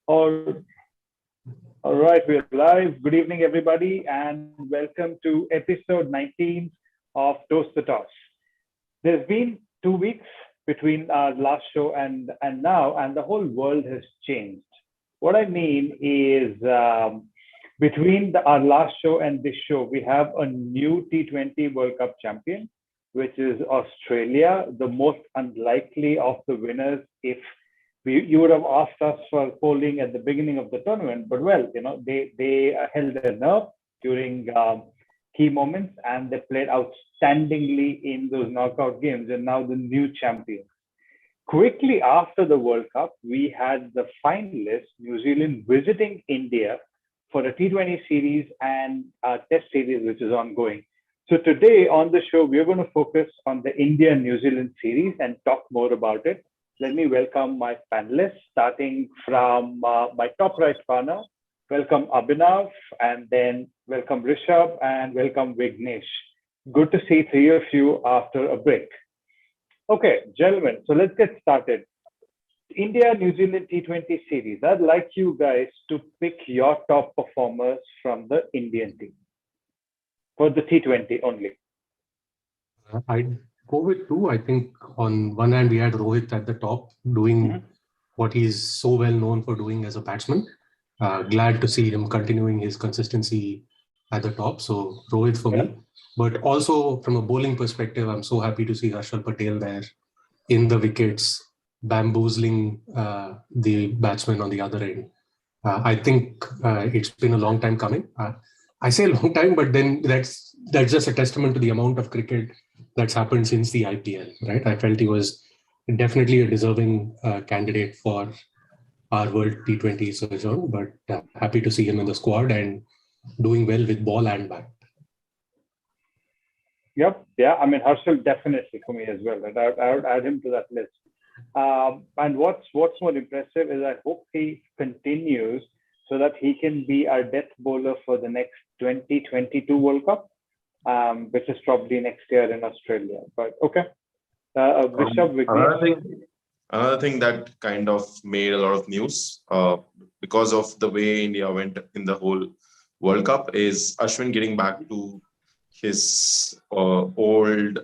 All, all right, we're live. Good evening, everybody, and welcome to episode 19 of Toast the Toss. There's been 2 weeks between our last show and now, and the whole world has changed. What I mean is, between our last show and this show, we have a new T20 World Cup champion, which is Australia, the most unlikely of the winners if you would have asked us for polling at the beginning of the tournament, but well, they held their nerve during key moments and they played outstandingly in those knockout games, and now the new champions. Quickly after the World Cup, we had the finalists, New Zealand, visiting India for a T20 series and a Test series, which is ongoing. So today on the show, we're going to focus on the India-New Zealand series and talk more about it. Let me welcome my panelists, starting from my top right corner. Welcome Abhinav, and then welcome Rishabh, and welcome Vignesh. Good to see three of you after a break. Okay, gentlemen, so let's get started. India-New Zealand T20 series. I'd like you guys to pick your top performers from the Indian team for the T20 only. I'd go with two. I think on one hand, we had Rohit at the top doing what he's so well known for doing as a batsman. Glad to see him continuing his consistency at the top. So Rohit for me. But also from a bowling perspective, I'm so happy to see Harshal Patel there in the wickets, bamboozling the batsman on the other end. I think it's been a long time coming. I say a long time, but then that's just a testament to the amount of cricket that's happened since the IPL, right? I felt he was definitely a deserving candidate for our World T20 sojourn, but happy to see him in the squad and doing well with ball and bat. Yep, yeah. I mean, Harshal definitely for me as well. And I would add him to that list. And what's more impressive is I hope he continues so that he can be our death bowler for the next 2022 World Cup, which is probably next year in Australia. But okay. Another thing that kind of made a lot of news because of the way India went in the whole World Cup is Ashwin getting back to his old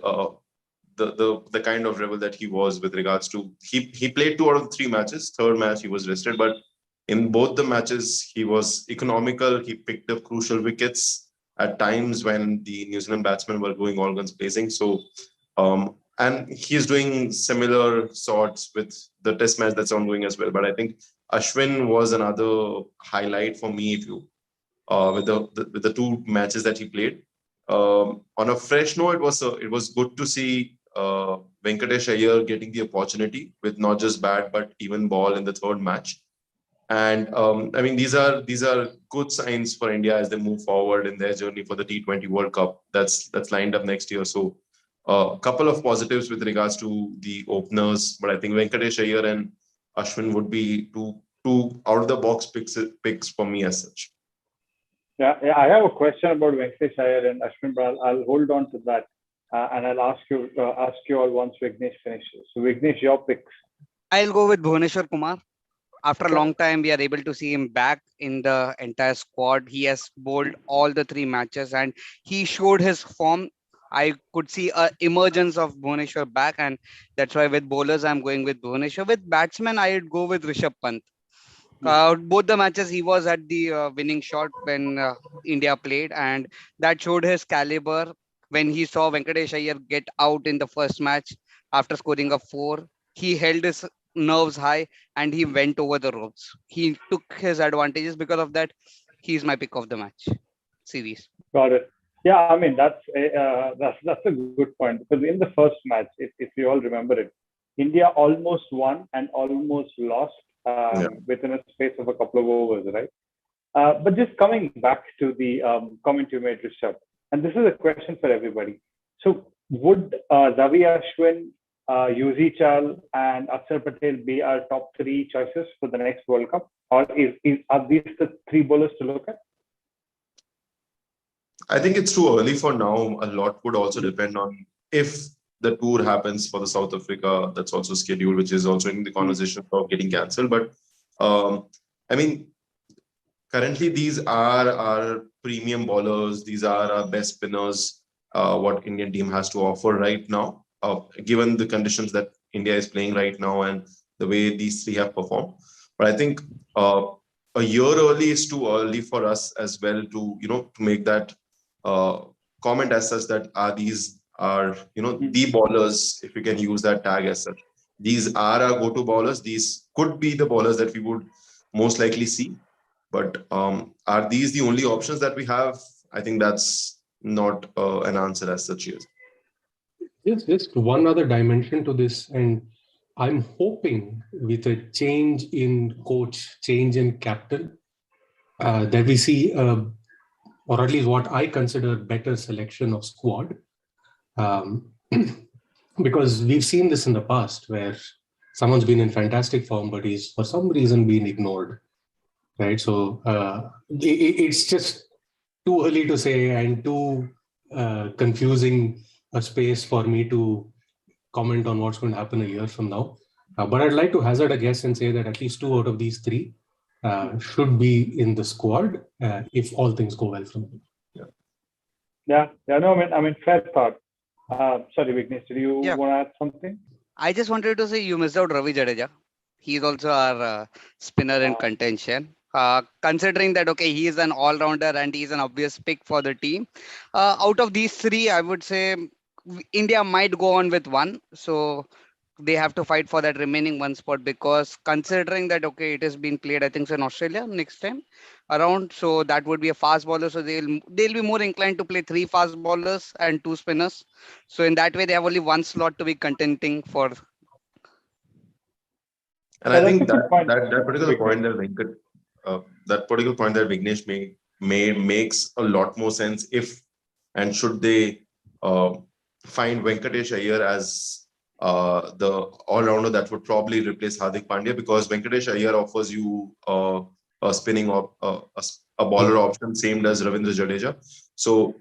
the kind of rebel that he was with regards to he played 2 out of 3 matches. Third match he was rested, but in both the matches he was economical. He picked up crucial wickets at times when the New Zealand batsmen were going all guns blazing. So and he's doing similar sorts with the test match that's ongoing as well. But I think Ashwin was another highlight for me if you with the 2 matches that he played. On a fresh note, it was good to see Venkatesh Iyer getting the opportunity with not just bat but even ball in the third match. And I mean, these are good signs for India as they move forward in their journey for the T20 World Cup that's lined up next year. So a couple of positives with regards to the openers, but I think Venkatesh Iyer and Ashwin would be two out of the box picks for me as such. Yeah, I have a question about Venkatesh Iyer and Ashwin, but I'll hold on to that, and I'll ask you all once Vignesh finishes. So Vignesh, your picks. I'll go with Bhuvneshwar Kumar. After a long time, we are able to see him back in the entire squad. He has bowled all the 3 matches and he showed his form. I could see an emergence of Bhuvneshwar back, and that's why with bowlers, I'm going with Bhuvneshwar. With batsmen, I'd go with Rishabh Pant. Both the matches, he was at the winning shot when India played, and that showed his caliber. When he saw Venkatesh Iyer get out in the first match after scoring a 4, he held his nerves high and he went over the ropes. He took his advantages. Because of that, he's my pick of the match series. Got it. Yeah, I mean that's a good point, because in the first match, if you all remember it, India almost won and almost lost within a space of a couple of overs, right? But just coming back to the comment you made, Rishabh, and this is a question for everybody. So would Ravi Ashwin, Yuzi Chal, and Akshar Patel be our top 3 choices for the next World Cup, or are these the 3 bowlers to look at? I think it's too early for now. A lot would also depend on if the tour happens for the South Africa that's also scheduled, which is also in the conversation of getting cancelled. But I mean, currently these are our premium bowlers. These are our best spinners. What Indian team has to offer right now, given the conditions that India is playing right now and the way these three have performed. But I think a year early is too early for us as well to to make that uh, comment as such that these are the bowlers, if you can use that tag as such. These are our go-to bowlers. These could be the bowlers that we would most likely see. But are these the only options that we have? I think that's not an answer as such. Yes. Yes, just one other dimension to this, and I'm hoping with a change in coach, change in captain, that we see, or at least what I consider better selection of squad. Um, because we've seen this in the past where someone's been in fantastic form, but he's for some reason been ignored, right? So it's just too early to say and too confusing a space for me to comment on what's going to happen a year from now. But I'd like to hazard a guess and say that at least 2 out of these 3 should be in the squad if all things go well from them. Yeah. No, I mean, fair thought. Sorry, Vignesh, did you Yeah. want to add something? I just wanted to say you missed out Ravi Jadeja. He's also our spinner in contention. Considering that, okay, he is an all-rounder and he's an obvious pick for the team. Out of these 3, I would say India might go on with 1. So they have to fight for that remaining 1 spot, because considering that, okay, it has been played, I think so in Australia next time around. So that would be a fast bowler. So they'll be more inclined to play 3 fast bowlers and 2 spinners. So in that way, they have only 1 slot to be contending for. And Yeah, I think that's a good point, that particular Vignesh. point that particular point that Vignesh makes a lot more sense if and should they find Venkatesh Iyer as the all-rounder that would probably replace Hardik Pandya, because Venkatesh Iyer offers you a spinning a bowler option, same as Ravindra Jadeja. So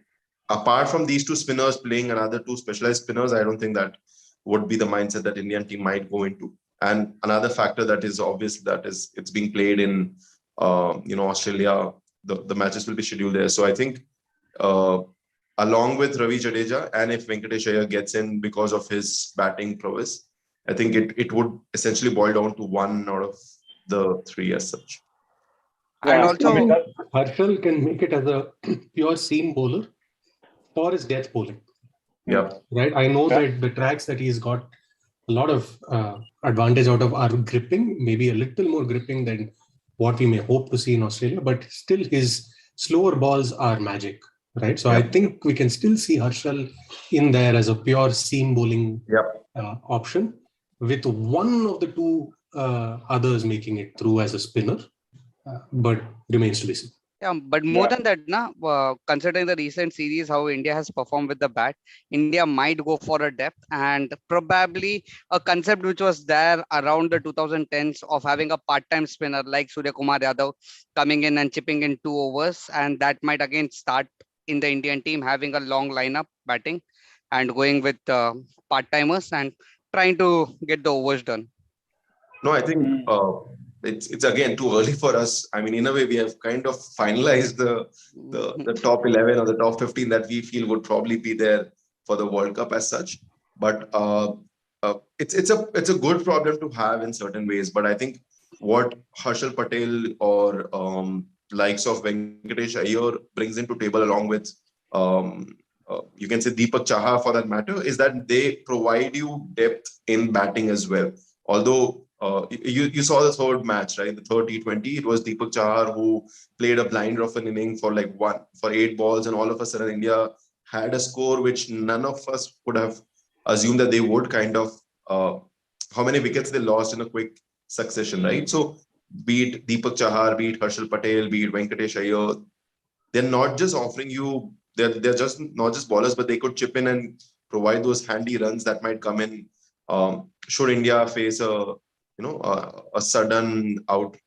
apart from these 2 spinners playing another 2 specialized spinners, I don't think that would be the mindset that Indian team might go into. And another factor that is obvious, that is it's being played in Australia. The matches will be scheduled there. So I think along with Ravi Jadeja, and if Venkatesh Iyer gets in because of his batting prowess, I think it would essentially boil down to 1 out of the 3 as such. And Yeah, also, I mean, Harshal can make it as a pure seam bowler for his death bowling. Yeah. Right. I know Yeah. that the tracks that he's got a lot of advantage out of are gripping, maybe a little more gripping than what we may hope to see in Australia, but still his slower balls are magic, right? So I think we can still see Harshal in there as a pure seam bowling option, with 1 of the 2 others making it through as a spinner, but remains to be seen. yeah, but more than that, considering the recent series, how India has performed with the bat, India might go for a depth, and probably a concept which was there around the 2010s of having a part-time spinner like Surya Kumar Yadav coming in and chipping in 2 overs, and that might again start in the Indian team having a long lineup batting and going with part-timers and trying to get the overs done. No, I think it's again too early for us. I mean, in a way, we have kind of finalized the top 11 or the top 15 that we feel would probably be there for the World Cup as such. But it's a good problem to have in certain ways. But I think what Harshal Patel or likes of Venkatesh Iyer brings into table, along with you can say Deepak Chaha for that matter, is that they provide you depth in batting as well. Although you saw the 3rd match, right? The 3rd T20, it was Deepak Chahar who played a blinder of an inning for 8 balls, and all of a sudden India had a score which none of us would have assumed that they would. Kind of how many wickets they lost in a quick succession, right? So be it Deepak Chahar, be it Harshal Patel, be it Venkatesh Iyer, they're not just offering you, they're just not just bowlers, but they could chip in and provide those handy runs that might come in should India face a sudden out,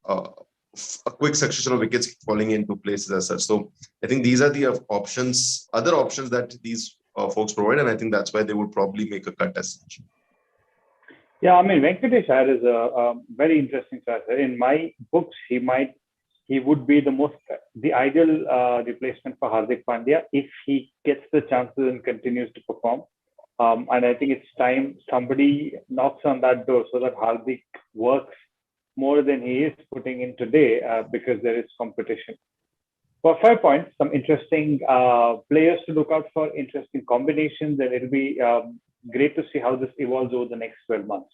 a quick succession of wickets falling into places as such. So I think these are the other options that these folks provide, and I think that's why they would probably make a cut as such. Yeah, I mean Venkatesh Iyer is a very interesting choice. In my books, he would be the ideal replacement for Hardik Pandya if he gets the chances and continues to perform. And I think it's time somebody knocks on that door so that Hardik works more than he is putting in today because there is competition. For 5 points, some interesting players to look out for, interesting combinations, and it'll be great to see how this evolves over the next 12 months.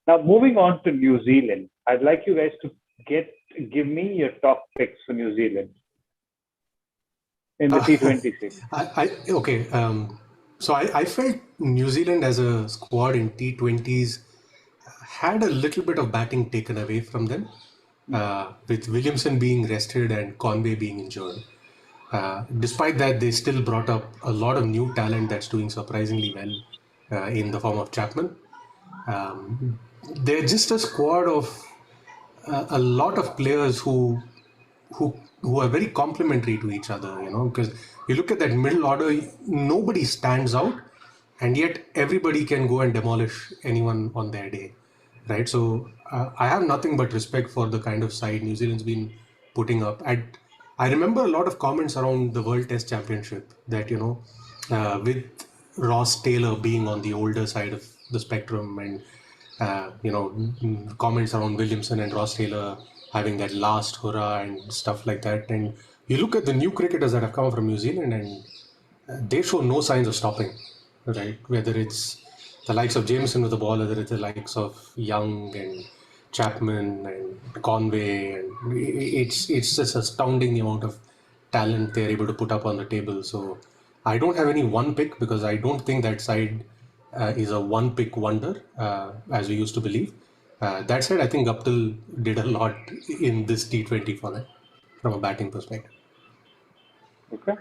Now, moving on to New Zealand, I'd like you guys to give me your top picks for New Zealand in the T20 series. Okay. So I felt New Zealand as a squad in T20s had a little bit of batting taken away from them, with Williamson being rested and Conway being injured. Despite that, they still brought up a lot of new talent that's doing surprisingly well in the form of Chapman. They're just a squad of a lot of players who are very complementary to each other, because you look at that middle order, nobody stands out, and yet everybody can go and demolish anyone on their day, right? So I have nothing but respect for the kind of side New Zealand's been putting up. I remember a lot of comments around the World Test Championship that, with Ross Taylor being on the older side of the spectrum, and comments around Williamson and Ross Taylor having that last hurrah and stuff like that. And you look at the new cricketers that have come from New Zealand, and they show no signs of stopping, right? Whether it's the likes of Jameson with the ball, whether it's the likes of Young and Chapman and Conway, and it's just astounding the amount of talent they're able to put up on the table. So I don't have any one pick because I don't think that side is a one pick wonder as we used to believe. That said, I think Guptill did a lot in this T20 for them from a batting perspective. Okay.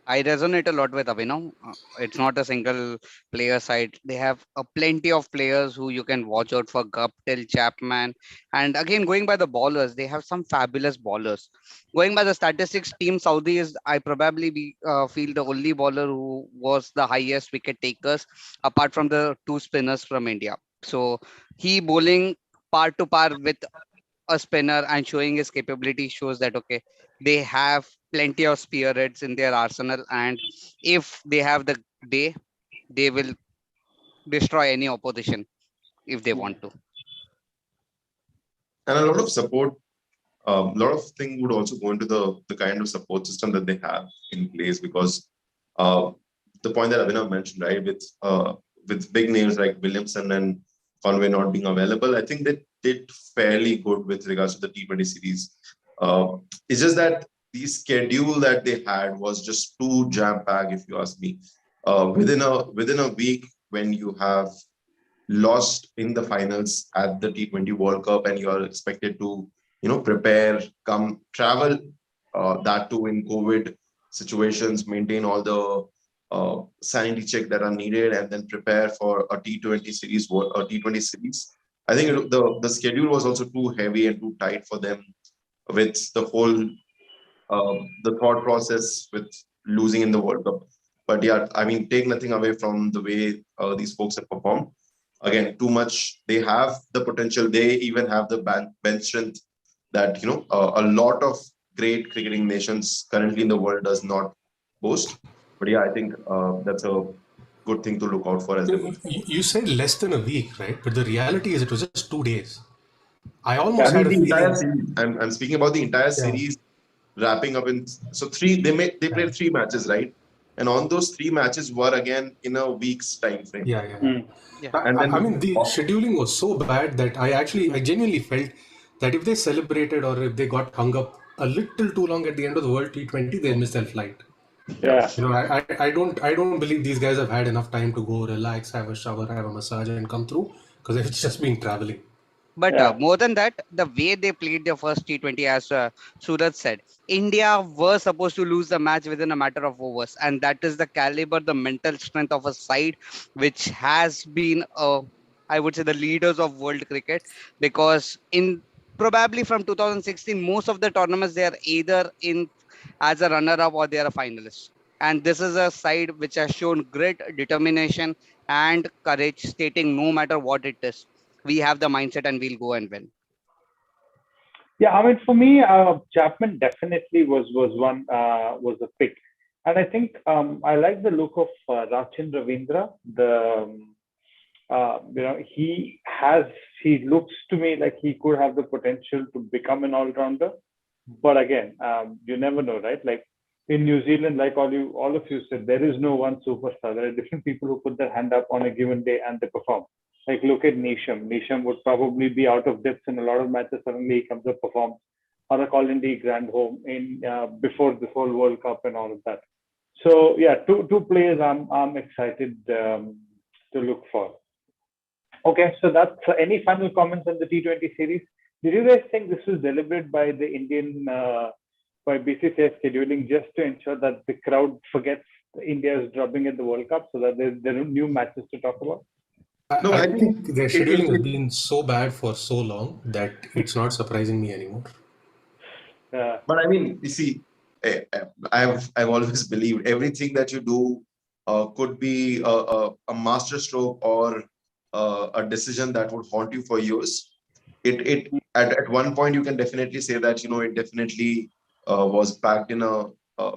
I resonate a lot with Abhinav. It's not a single player side. They have a plenty of players who you can watch out for. Guptill, Chapman, and again going by the bowlers, they have some fabulous bowlers. Going by the statistics, Team Saudi is feel the only bowler who was the highest wicket takers apart from the two spinners from India. So he bowling par to par with a spinner and showing his capability shows that okay, they have plenty of spearheads in their arsenal, and if they have the day, they will destroy any opposition if they want to. And a lot of support. A lot of things would also go into the kind of support system that they have in place, because uh, the point that Abhinav mentioned, right, with big names like Williamson and Conway not being available, I think they did fairly good with regards to the T20 series. It's just that the schedule that they had was just too jam-packed, if you ask me. Within a week, when you have lost in the finals at the T20 World Cup and you are expected to, prepare, come travel, that too in COVID situations, maintain all the sanity check that are needed, and then prepare for a T20 series, a T20 series. I think the schedule was also too heavy and too tight for them, with the whole the thought process with losing in the World Cup. But yeah, I mean, take nothing away from the way these folks have performed. Again, too much. They have the potential. They even have the bench strength that a lot of great cricketing nations currently in the world does not boast. But yeah, I think that's a good thing to look out for as they go. You said less than a week, right? But the reality is it was just 2 days. I I almost mean, had a the entire feeling. series. I'm speaking about the entire Yeah, series wrapping up in, so three. They yeah, played 3 matches, right? And on those 3 matches were again in a week's time frame. yeah, yeah. Mm. Yeah. And I mean, then the scheduling was so bad that I genuinely felt that if they celebrated or if they got hung up a little too long at the end of the World T20, they'd miss their flight. yeah. Yeah. I don't believe these guys have had enough time to go relax, have a shower, have a massage, and come through because they've just been traveling. But Yeah. more than that, the way they played their first T20, as Suraj said, India were supposed to lose the match within a matter of overs. And that is the caliber, the mental strength of a side, which has been, I would say, the leaders of world cricket. Because in probably from 2016, most of the tournaments, they are either in as a runner up or they are a finalist. And this is a side which has shown great determination and courage, stating no matter what it is, we have the mindset and we'll go and win. Yeah, I mean, for me, Chapman definitely was a pick, and I think I like the look of Rachin Ravindra. He looks to me like he could have the potential to become an all rounder, but again, you never know, right? Like in New Zealand, like all of you said, there is no one superstar. There are different people who put their hand up on a given day and they perform. Like look at Nisham. Nisham would probably be out of depth in a lot of matches. Suddenly he comes up performs on a Colin D Grand Home in before this whole World Cup and all of that. So yeah, two players I'm excited to look for. Okay, so that's any final comments on the T20 series. Did you guys think this was deliberate by the Indian by BCCI scheduling just to ensure that the crowd forgets India is dropping at the World Cup so that there are new matches to talk about? No, I I think think their it, scheduling has it, been so bad for so long that it's not surprising me anymore. but I mean, you see, I've always believed everything that you do could be a master stroke or a decision that would haunt you for years. It at one point you can definitely say that it definitely was packed in a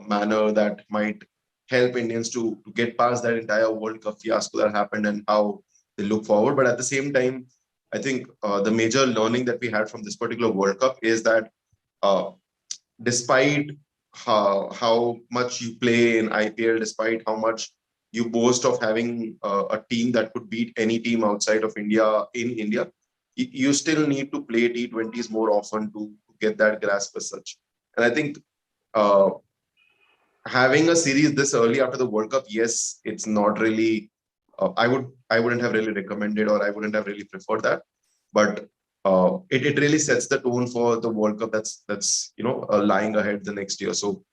manner that might help Indians to get past that entire World Cup fiasco that happened and how they look forward. But at the same time, I think the major learning that we had from this particular World Cup is that uh, despite how much you play in IPL, despite how much you boast of having a team that could beat any team outside of India in India, you still need to play T20s more often to get that grasp as such. And I think uh, having a series this early after the World Cup, yes, it's not really. I wouldn't have really recommended or I wouldn't have really preferred that, but it really sets the tone for the World Cup that's lying ahead the next year. So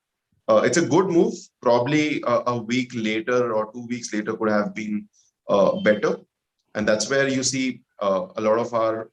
it's a good move. Probably a week later or 2 weeks later could have been better, and that's where you see a lot of our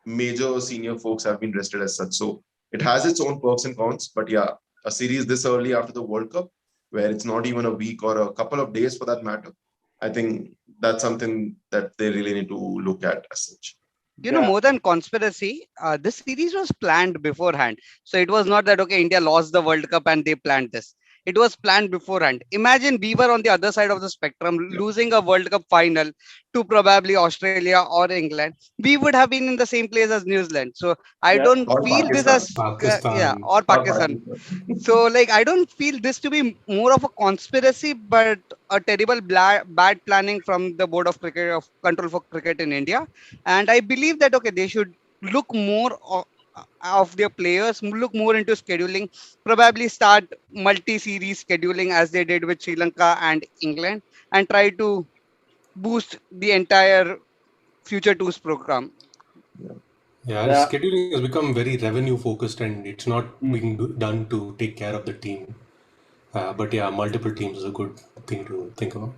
major senior folks have been rested as such. So it has its own perks and cons, but yeah, a series this early after the World Cup, where it's not even a week or a couple of days for that matter, I think that's something that they really need to look at as such. Yeah, More than conspiracy, this series was planned beforehand. So it was not that, okay, India lost the World Cup and they planned this. It was planned beforehand. Imagine we were on the other side of the spectrum, losing a World Cup final to probably Australia or England. We would have been in the same place as New Zealand. So I yeah, don't Or feel this Pakistan. as, yeah, Pakistan. or Or Pakistan. Pakistan. So, like, I don't feel this to be more of a conspiracy, but a terrible bad planning from the Board of Cricket of Control for Cricket in India. And I believe that, okay, they should look more of their players, look more into scheduling, probably start multi-series scheduling as they did with Sri Lanka and England, and try to boost the entire future tours program. Yeah, yeah. scheduling has become very revenue focused and it's not Hmm. being done to take care of the team. But yeah, multiple teams is a good thing to think about.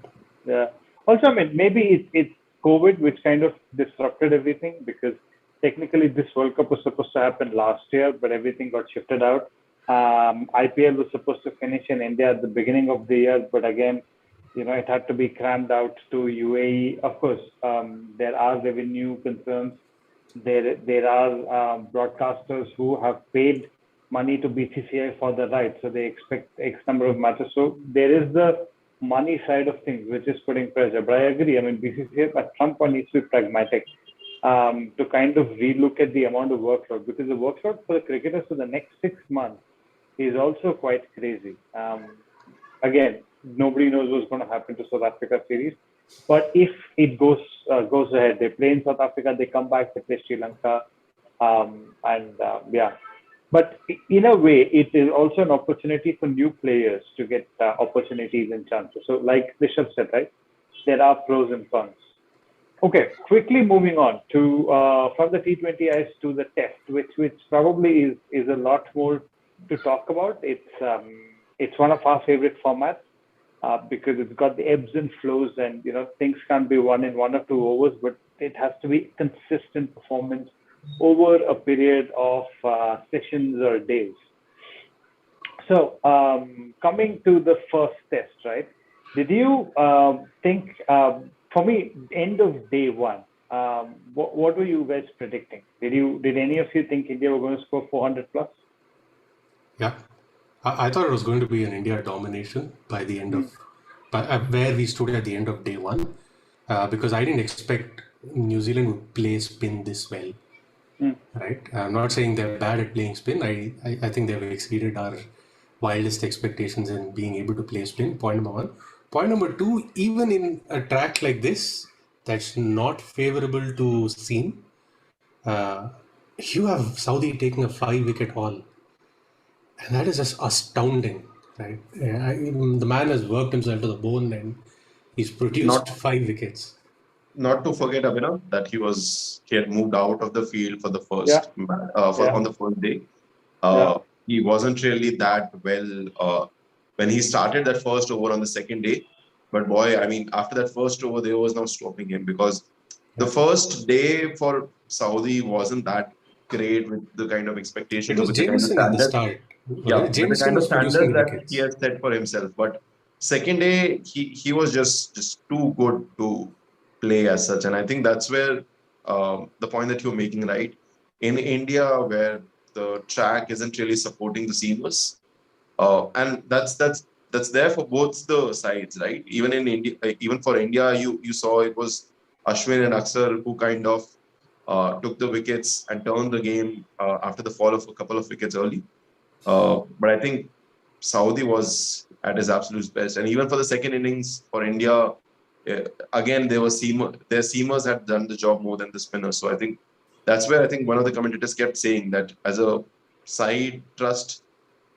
Yeah. Also, I mean, maybe it's COVID which kind of disrupted everything because technically this World Cup was supposed to happen last year, but everything got shifted out. IPL was supposed to finish in India at the beginning of the year, but again, it had to be crammed out to UAE. Of course, there are revenue concerns. There are broadcasters who have paid money to BCCI for the rights, so they expect X number of matches. So there is the money side of things, which is putting pressure. But I agree. I mean, BCCI at some point needs to be pragmatic to kind of relook at the amount of workload because the workload for the cricketers for the next 6 months is also quite crazy. Again, nobody knows what's going to happen to South Africa series. But if it goes ahead, they play in South Africa, they come back, they play Sri Lanka, and yeah. But in a way, it is also an opportunity for new players to get opportunities and chances. So, like Rishabh said, right, there are pros and cons. Okay, quickly moving on to from the T20Is to the Test, which probably is a lot more to talk about. It's one of our favorite formats because it's got the ebbs and flows, and things can't be won in 1 or 2 overs, but it has to be consistent performance over a period of sessions or days. So, coming to the first test, right? Did you think, for me, end of day one, what were you guys predicting? Did any of you think India were going to score 400 plus? Yeah, I thought it was going to be an India domination by the end of where we stood at the end of day one, because I didn't expect New Zealand would play spin this well. Right? I'm not saying they're bad at playing spin. I think they've exceeded our wildest expectations in being able to play spin. Point number one. Point number two, even in a track like this that's not favorable to seam, uh, you have Saudi taking a 5 wicket haul. And that is just astounding, right? The man has worked himself to the bone and he's produced Not 5 wickets. not to forget, Abhinav, that he had moved out of the field for the Yeah, on yeah, the first day. yeah. He wasn't really that well when he started that first over on the second day. But boy, I mean, after that first over, there was no stopping him, because the Yeah. first day for Saudi wasn't that great with the kind of It expectations or was with the kind of Jameson at the standards. start. Yeah, with the Jameson kind of was producing standards the that he wickets. has set for himself. But second day, he was just too good to play as such, and I think that's where the point that you're making, right? In India, where the track isn't really supporting the seamers, and that's there for both the sides, right? Even in India, even for India, you saw it was Ashwin and Aksar who kind of took the wickets and turned the game after the fall of a couple of wickets early. But I think Saudi was at his absolute best, and even for the second innings for India, again their seamers had done the job more than the spinners. So I think that's where I think one of the commentators kept saying that as a side, trust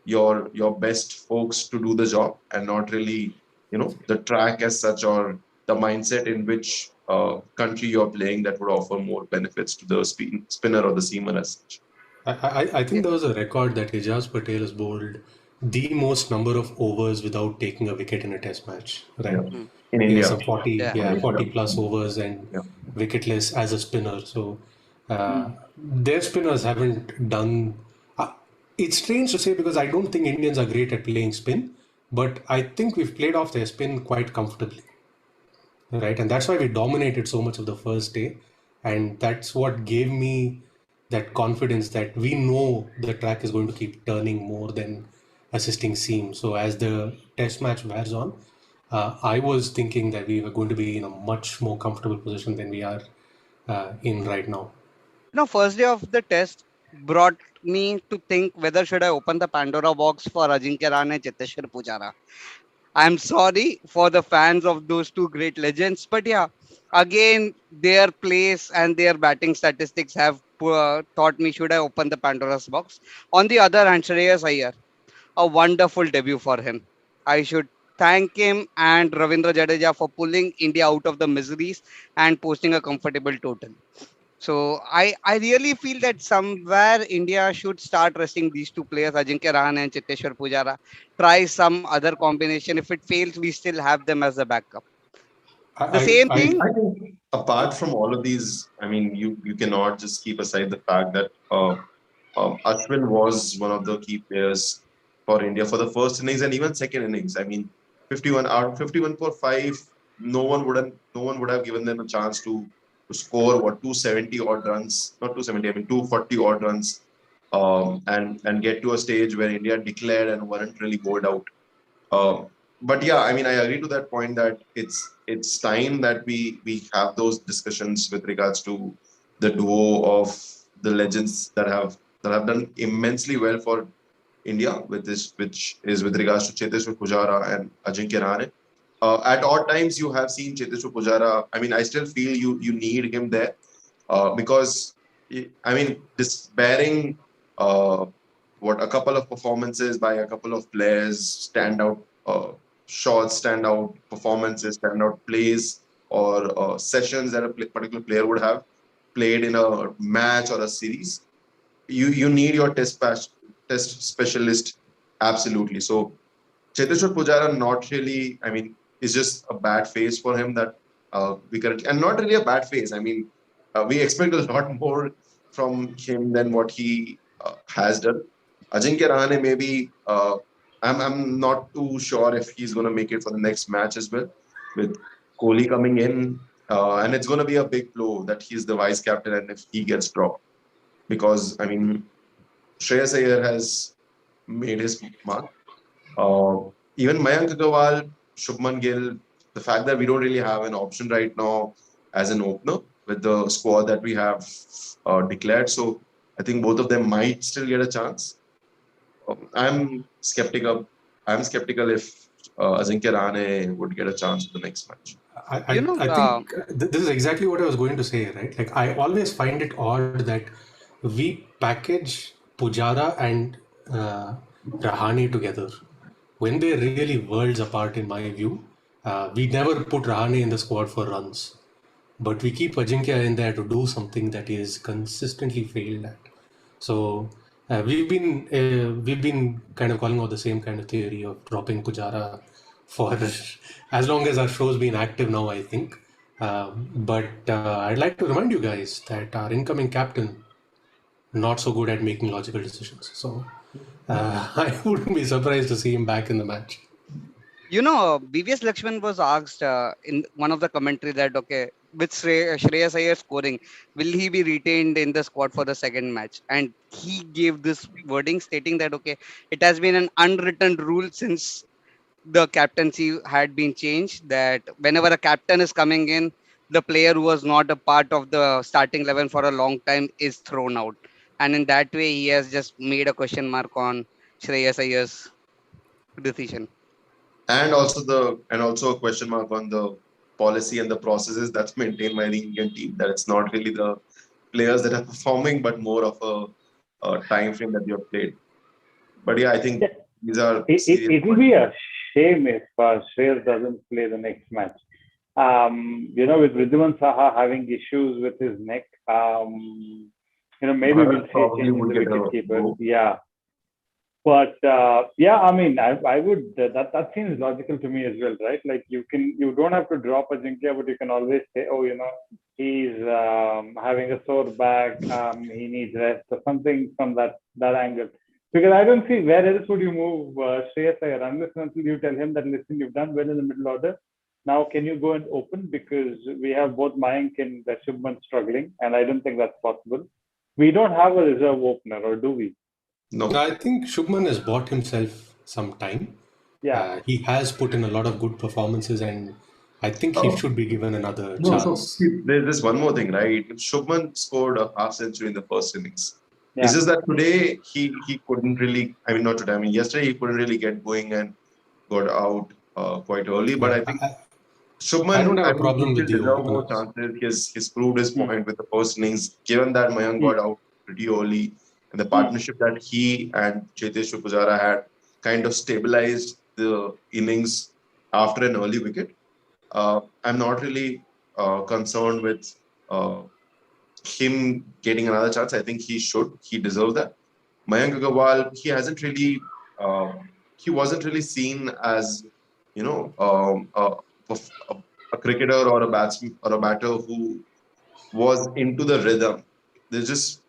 your best folks to do the job, and not really the track as such, or the mindset in which country you're playing that would offer more benefits to the spinner or the seamer as such. I think there was a record that Ijaz Patel has bowled the most number of overs without taking a wicket in a test match, Yeah, right? Mm. in He has India. some 40, Yeah. yeah, Yeah, 40 plus overs and yeah. wicketless as a spinner. So their spinners haven't done. Uh, it's strange to say because I don't think Indians are great at playing spin, but I think we've played off their spin quite comfortably, right? And that's why we dominated so much of the first day, and that's what gave me that confidence that we know the track is going to keep turning more than assisting seam. So as the test match wears on, I was thinking that we were going to be in a much more comfortable position than we are in right now. First day of the test brought me to think whether should I open the Pandora box for Ajinkya Rahane and Cheteshwar Pujara. I'm sorry for the fans of those two great legends, but yeah, again, their place and their batting statistics have taught me should I open the Pandora's box. On the other hand, Shreyas Iyer, a wonderful debut for him. I should thank him and Ravindra Jadeja for pulling India out of the miseries and posting a comfortable total. So I really feel that somewhere India should start resting these two players, Ajinkya Rahane and Chiteshwar Pujara. Try some other combination. If it fails, we still have them as a backup. The I, same I, thing. I think apart from all of these, I mean, you cannot just keep aside the fact that Ashwin was one of the key players for India for the first innings and even second innings. I mean, 51 out 51 for 5, no one would have given them a chance to score what 270 odd runs, not 270, I mean 240 odd runs, and get to a stage where India declared and weren't really bowled out. But yeah, I mean, I agree to that point that it's time that we have those discussions with regards to the duo of the legends that have done immensely well for India, with this, which is with regards to Cheteshwar Pujara and Ajinkya Rahane. At odd times, you have seen Cheteshwar Pujara. I mean, I still feel you need him there because I mean, despairing what a couple of performances by a couple of players, standout shots, standout performances, standout plays, or sessions that a particular player would have played in a match or a series. You need your test specialist absolutely. So Cheteshwar Pujara not really. I mean, it's just a bad phase for him that we currently, and not really a bad phase. I mean, we expect a lot more from him than what he has done. Ajinkya Rahane maybe I'm not too sure if he's going to make it for the next match as well, with Kohli coming in, and it's going to be a big blow that he's the vice captain, and if he gets dropped, because I mean Shreyas Iyer has made his mark. Even Mayank Agarwal, Shubman Gill, the fact that we don't really have an option right now as an opener with the squad that we have declared, so I think both of them might still get a chance. I'm skeptical. I'm skeptical if Ajinkya Rahane would get a chance in the next match. You know, I think this is exactly what I was going to say, right? Like, I always find it odd that we package Pujara and Rahane together when they're really worlds apart, in my view. We never put Rahane in the squad for runs, but we keep Ajinkya in there to do something that is consistently failed at. So we've been kind of calling out the same kind of theory of dropping Pujara for as long as our show's been active now, I think. But I'd like to remind you guys that our incoming captain not so good at making logical decisions. So I wouldn't be surprised to see him back in the match. you know, BVS Lakshman was asked in one of the commentary that, okay, with Shreyas Iyer scoring, will he be retained in the squad for the second match? And he gave this wording stating that, okay, it has been an unwritten rule since the captaincy had been changed that whenever a captain is coming in, the player who was not a part of the starting 11 for a long time is thrown out. And in that way, he has just made a question mark on Shreyas Iyer's decision. And also a question mark on the policy and the processes that's maintained by the Indian team. That it's not really the players that are performing, but more of a time frame that you have played. But yeah, I think Yeah, these are serious it will be a shame if Shreyas doesn't play the next match. With Ridhiman Saha having issues with his neck, maybe we'll Bharat see a probably change in would the get a wicket keeper. go. Yeah, but yeah, I mean, I would that seems logical to me as well, right? Like you don't have to drop Ajinkya, but you can always say, oh, he's having a sore back, he needs rest or something from that angle. Because I don't see where else would you move Shreyas Iyer unless and until you tell him that listen, you've done well in the middle order. Now can you go and open because we have both Mayank and Shubman struggling, and I don't think that's possible. We don't have a reserve opener, or do we? No. I think Shubman has bought himself some time. Yeah. He has put in a lot of good performances, and I think he Oh, should be given another no, so chance. there's this one more thing, right? Shubman scored a half century in the first innings. It's Yeah. just that today he couldn't really. I mean, not today. I mean, yesterday he couldn't really get going and got out quite early. But I Yeah, think I don't Shubman, have I a mean, he problem with still the deserved more openers. chances. He's proved his Hmm. point with the first innings. Given that Mayank Hmm. got out pretty early, and the partnership that he and Cheteshwar Pujara had kind of stabilized the innings after an early wicket. I'm not really concerned with uh, him getting another chance. I think he should. He deserves that. Mayank Agarwal, uh, he wasn't really seen as, you know, a, a cricketer or a batsman or a batter who was into the rhythm. There's just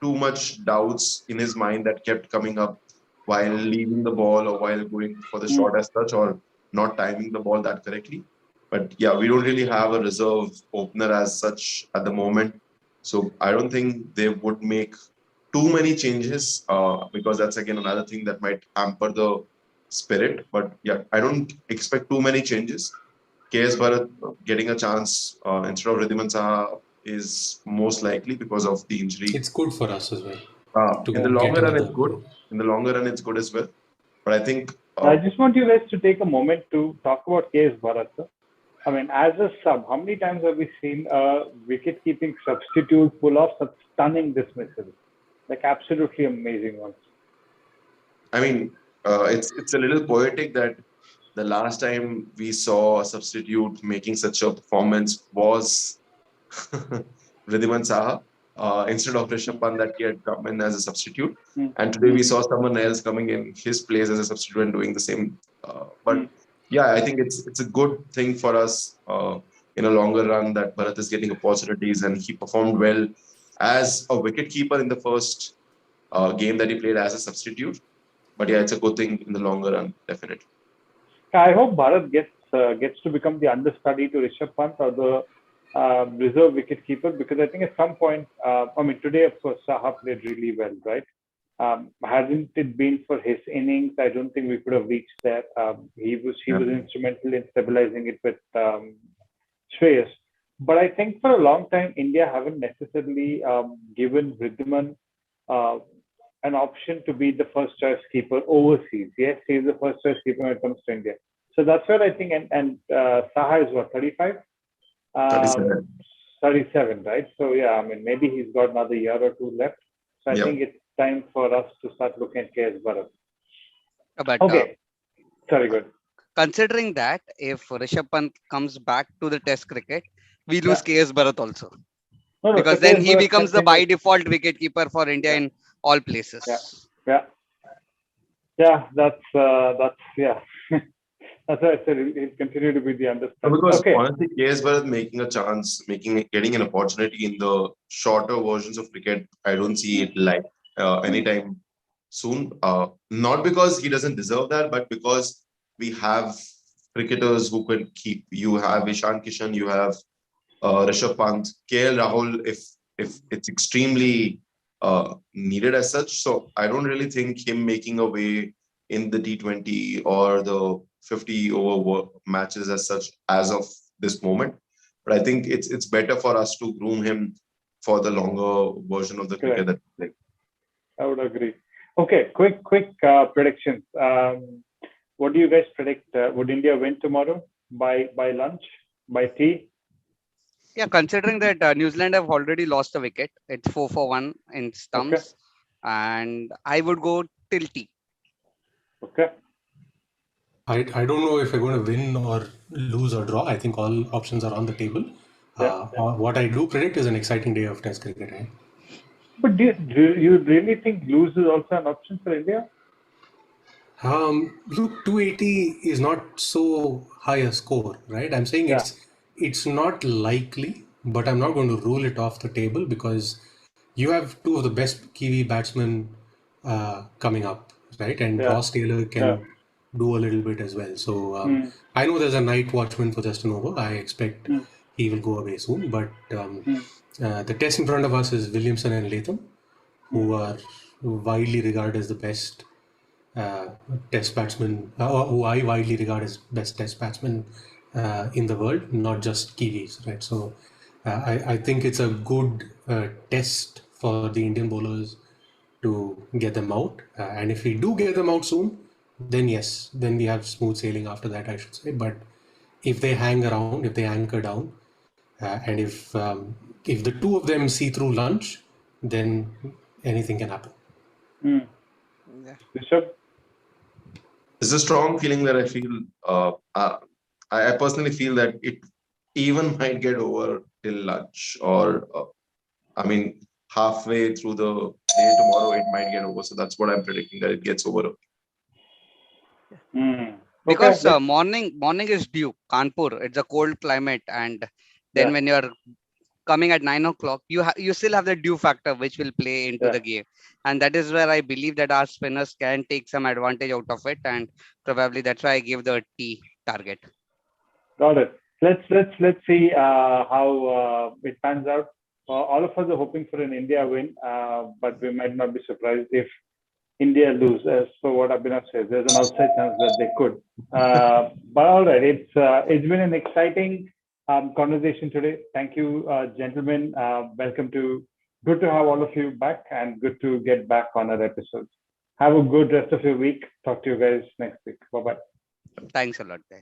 too much doubts in his mind that kept coming up while leaving the ball or while going for the Hmm. shot as such or not timing the ball that correctly. But yeah, we don't really have a reserve opener as such at the moment. So I don't think they would make too many changes because that's again another thing that might hamper the spirit. But yeah, I don't expect too many changes. KS Bharat getting a chance instead of Ridhiman Saha is most likely because of the injury. It's good for us as well In the to get longer run, another it's good. player. In the longer run, it's good as well. But I think I just want you guys to take a moment to talk about KS Bharat. I mean, as a sub, how many times have we seen a wicket-keeping substitute pull off such stunning dismissals? Like absolutely amazing ones. I mean, it's a little poetic that the last time we saw a substitute making such a performance was Ridhiman Saha instead of Rishabh Pant that he had come in as a substitute. Mm, And today we mm, saw someone else coming in his place as a substitute and doing the same. But mm, yeah, I think it's a good thing for us in a longer run that Bharat is getting opportunities and he performed well as a wicket keeper in the first game that he played as a substitute. But yeah, it's a good thing in the longer run, definitely. I hope Bharat gets to become the understudy to Rishabh Pant or the reserve wicketkeeper, because I think at some point, I mean, today of course Saha played really well, right? Hadn't it been for his innings, I don't think we could have reached there. He was instrumental in stabilizing it with Shreyas. But I think for a long time, India haven't necessarily given Riddhiman uh, an option to be the first choice keeper overseas. Yes, he's the first choice keeper when it comes to India. So that's where I think, and Saha is what, 35? Um, 37. 37, right? So yeah, I mean, maybe he's got another year or two left. So I Yep. think it's time for us to start looking at KS Bharat. But Okay, sorry, good. considering that if Rishabh Pant comes back to the Test cricket, we lose Yeah. KS Bharat also, No, no, so because then KS he Bharat becomes the by continues. default wicketkeeper for India Yeah, in all yeah, places. yeah, yeah. That's yeah. That's why I said he'll continue to be the understudy. Because Okay. honestly, KS Bharat making a chance, getting an opportunity in the shorter versions of cricket, I don't see it like anytime soon. Not because he doesn't deserve that, but because we have cricketers who can keep. You have Ishan Kishan, you have Rishabh Pant, KL Rahul, if it's extremely needed as such. So I don't really think him making a way in the T20 or the 50 over matches as such as of this moment. But I think it's better for us to groom him for the longer version of the cricket Correct. that we play. I would agree. Okay, quick predictions. What do you guys predict? Would India win tomorrow by lunch, by tea? Yeah, considering that New Zealand have already lost a wicket, it's 4 for 1 in Okay, stumps, and I would go till T. okay, I don't know if we're going to win or lose or draw. I think all options are on the table. yeah. What I do predict is an exciting day of Test cricket. Eh? But do you really think lose is also an option for India? Look, 280 is not so high a score, right? I'm saying Yeah, it's not likely, but I'm not going to rule it off the table because you have two of the best Kiwi batsmen coming up, right? And yeah, Ross Taylor yeah. can do a little bit as well. So Mm, I know there's a night watchman for Justin Over. I expect mm, he will go away soon, but mm, the test in front of us is Williamson and Latham, mm, who are widely regarded as the best uh, test batsman, who I widely regard as best test batsman in the world, not just Kiwis, right? So I think it's a good test for the Indian bowlers to get them out. And if we do get them out soon, then yes, then we have smooth sailing after that, I should say. But if they hang around, if they anchor down, and if the two of them see through lunch, then anything can happen. mm. Yeah. Rishabh? It's a strong feeling that I feel. I personally feel that it even might get over till lunch, or I mean, halfway through the day tomorrow, it might get over. So that's what I'm predicting, that it gets over. Mm. Okay, Because let's. morning is due Kanpur. It's a cold climate, and then Yeah, when you're coming at 9 o'clock, you still have the dew factor which will play into yeah. the game, and that is where I believe that our spinners can take some advantage out of it, and probably that's why I give the T target. Got it. Let's see how it pans out. All of us are hoping for an India win, but we might not be surprised if India lose. As for what Abhinav says, there's an outside chance that they could. But all right, it's been an exciting conversation today. Thank you, gentlemen. Welcome to. Good to have all of you back, and good to get back on our episodes. Have a good rest of your week. Talk to you guys next week. Bye bye. Thanks a lot, guys.